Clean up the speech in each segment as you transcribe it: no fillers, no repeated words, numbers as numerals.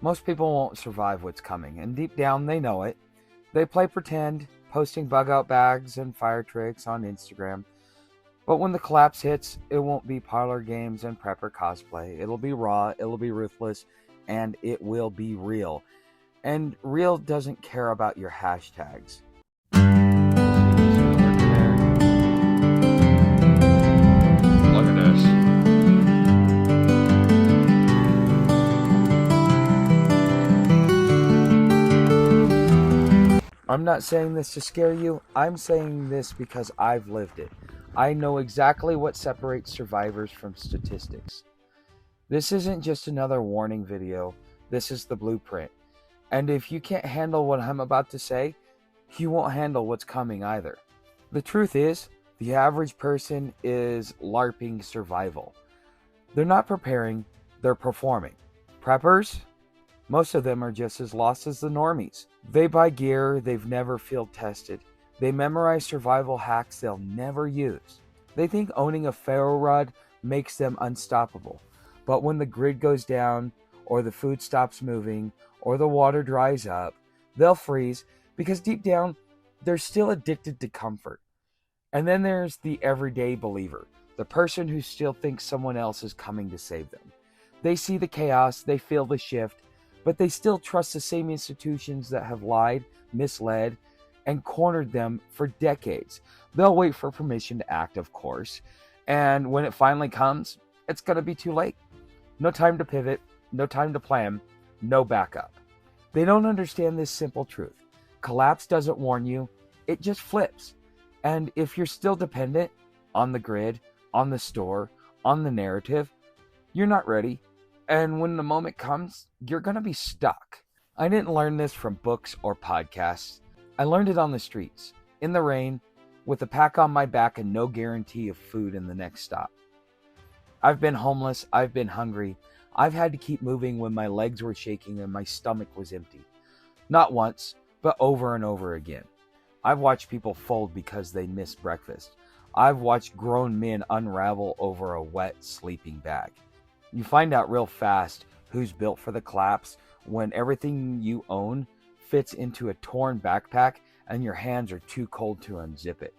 Most people won't survive what's coming, and deep down they know it. They play pretend, posting bug out bags and fire tricks on Instagram. But when the collapse hits, it won't be parlor games and prepper cosplay. It'll be raw, it'll be ruthless, and it will be real. And real doesn't care about your hashtags. Look at this. I'm not saying this to scare you. I'm saying this because I've lived it. I know exactly what separates survivors from statistics. This isn't just another warning video. This is the blueprint. And if you can't handle what I'm about to say, you won't handle what's coming either. The truth is, the average person is LARPing survival. They're not preparing, they're performing. Preppers? Most of them are just as lost as the normies. They buy gear they've never field tested. They memorize survival hacks they'll never use. They think owning a ferro rod makes them unstoppable. But when the grid goes down, or the food stops moving, or the water dries up, they'll freeze because deep down, they're still addicted to comfort. And then there's the everyday believer, the person who still thinks someone else is coming to save them. They see the chaos, they feel the shift, but they still trust the same institutions that have lied, misled, and cornered them for decades. They'll wait for permission to act, of course, and when it finally comes, it's going to be too late. No time to pivot, no time to plan, no backup. They don't understand this simple truth. Collapse doesn't warn you, it just flips. And if you're still dependent on the grid, on the store, on the narrative, you're not ready. And when the moment comes, you're going to be stuck. I didn't learn this from books or podcasts. I learned it on the streets, in the rain, with a pack on my back and no guarantee of food in the next stop. I've been homeless, I've been hungry. I've had to keep moving when my legs were shaking and my stomach was empty. Not once, but over and over again. I've watched people fold because they missed breakfast. I've watched grown men unravel over a wet sleeping bag. You find out real fast who's built for the collapse when everything you own fits into a torn backpack and your hands are too cold to unzip it.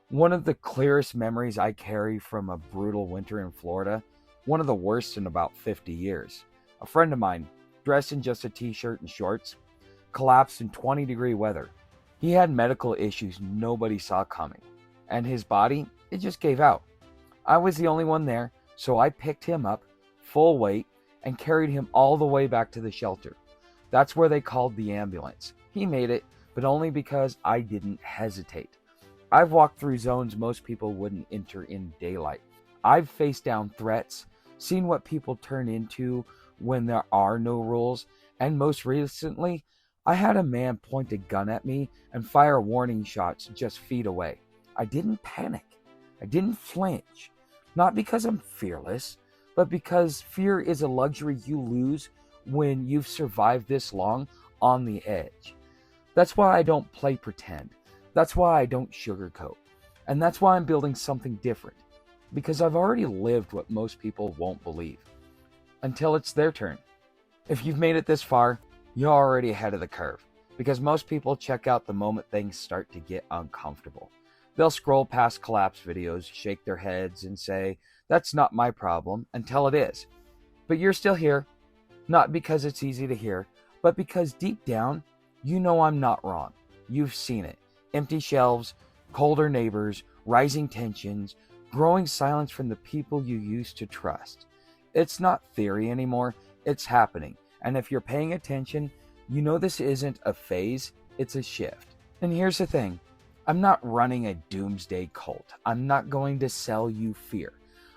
One of the clearest memories I carry from a brutal winter in Florida, one of the worst in about 50 years. A friend of mine, dressed in just a t-shirt and shorts, collapsed in 20-degree weather. He had medical issues nobody saw coming, and his body, it just gave out. I was the only one there, so I picked him up, full weight, and carried him all the way back to the shelter. That's where they called the ambulance. He made it, but only because I didn't hesitate. I've walked through zones most people wouldn't enter in daylight. I've faced down threats, seen what people turn into when there are no rules, and most recently, I had a man point a gun at me and fire warning shots just feet away. I didn't panic. I didn't flinch. Not because I'm fearless, but because fear is a luxury you lose when you've survived this long on the edge. That's why I don't play pretend. That's why I don't sugarcoat. And that's why I'm building something different. Because I've already lived what most people won't believe. Until it's their turn. If you've made it this far, you're already ahead of the curve. Because most people check out the moment things start to get uncomfortable. They'll scroll past collapse videos, shake their heads, and say, "That's not my problem," until it is. But you're still here, not because it's easy to hear, but because deep down, you know I'm not wrong. You've seen it. Empty shelves, colder neighbors, rising tensions, growing silence from the people you used to trust. It's not theory anymore, it's happening. And if you're paying attention, you know this isn't a phase, it's a shift. And here's the thing. I'm not running a doomsday cult. I'm not going to sell you fear.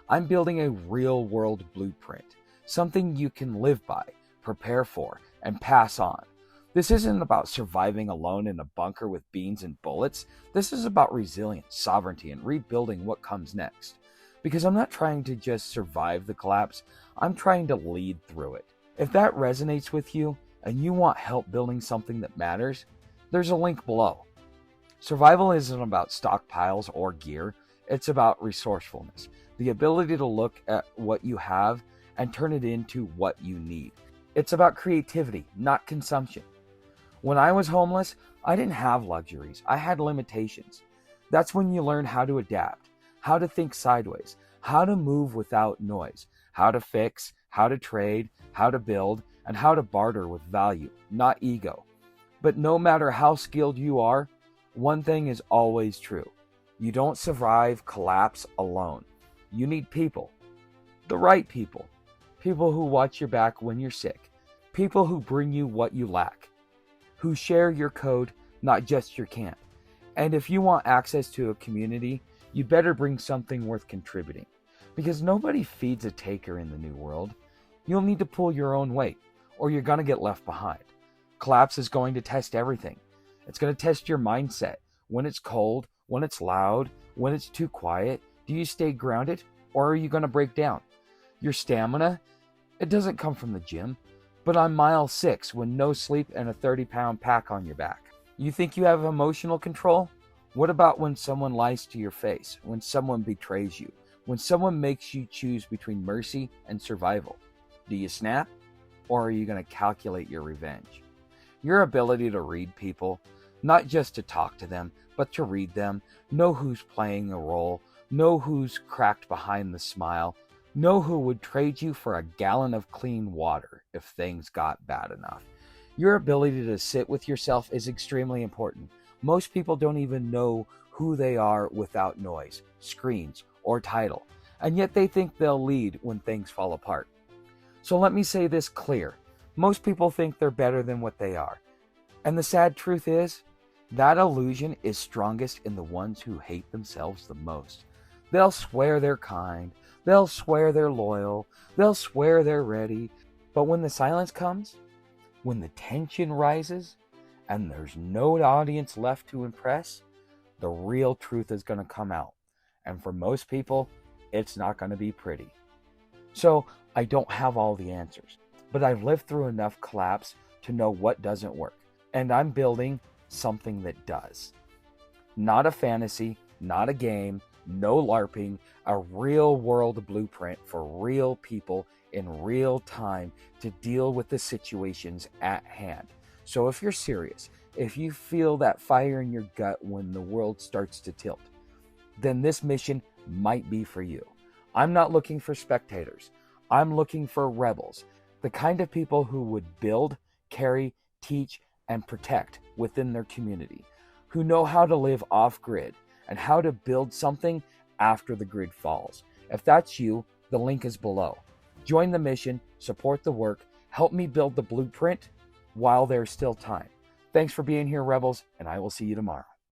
I'm building a real-world blueprint, something you can live by, prepare for, and pass on. This isn't about surviving alone in a bunker with beans and bullets. This is about resilience, sovereignty, and rebuilding what comes next. Because I'm not trying to just survive the collapse, I'm trying to lead through it. If that resonates with you, and you want help building something that matters, there's a link below. Survival isn't about stockpiles or gear, it's about resourcefulness, the ability to look at what you have and turn it into what you need. It's about creativity, not consumption. When I was homeless, I didn't have luxuries. I had limitations. That's when you learn how to adapt, how to think sideways, how to move without noise, how to fix, how to trade, how to build, and how to barter with value, not ego. But no matter how skilled you are, one thing is always true. You don't survive collapse alone. You need people. The right people. People who watch your back when you're sick. People who bring you what you lack. Who share your code, not just your camp. And if you want access to a community, you better bring something worth contributing. Because nobody feeds a taker in the new world. You'll need to pull your own weight, or you're going to get left behind. Collapse is going to test everything. It's going to test your mindset. When it's cold, when it's loud, when it's too quiet, do you stay grounded, or are you going to break down? Your stamina, it doesn't come from the gym, but on mile 6 when no sleep and a 30-pound pack on your back. You think you have emotional control? What about when someone lies to your face, when someone betrays you, when someone makes you choose between mercy and survival? Do you snap, or are you going to calculate your revenge? Your ability to read people, not just to talk to them, but to read them, know who's playing a role, know who's cracked behind the smile, know who would trade you for a gallon of clean water if things got bad enough. Your ability to sit with yourself is extremely important. Most people don't even know who they are without noise, screens, or title, and yet they think they'll lead when things fall apart. So let me say this clear. Most people think they're better than what they are. And the sad truth is, that illusion is strongest in the ones who hate themselves the most. They'll swear they're kind, they'll swear they're loyal, they'll swear they're ready, but when the silence comes, when the tension rises, and there's no audience left to impress, the real truth is going to come out. And for most people, it's not going to be pretty. So I don't have all the answers, but I've lived through enough collapse to know what doesn't work. And I'm building something that does. Not a fantasy, not a game, no LARPing, a real world blueprint for real people in real time to deal with the situations at hand. So if you're serious, if you feel that fire in your gut when the world starts to tilt, then this mission might be for you. I'm not looking for spectators. I'm looking for rebels, the kind of people who would build, carry, teach, and protect within their community, who know how to live off-grid and how to build something after the grid falls. If that's you, the link is below. Join the mission, support the work, help me build the blueprint while there's still time. Thanks for being here, Rebels, and I will see you tomorrow.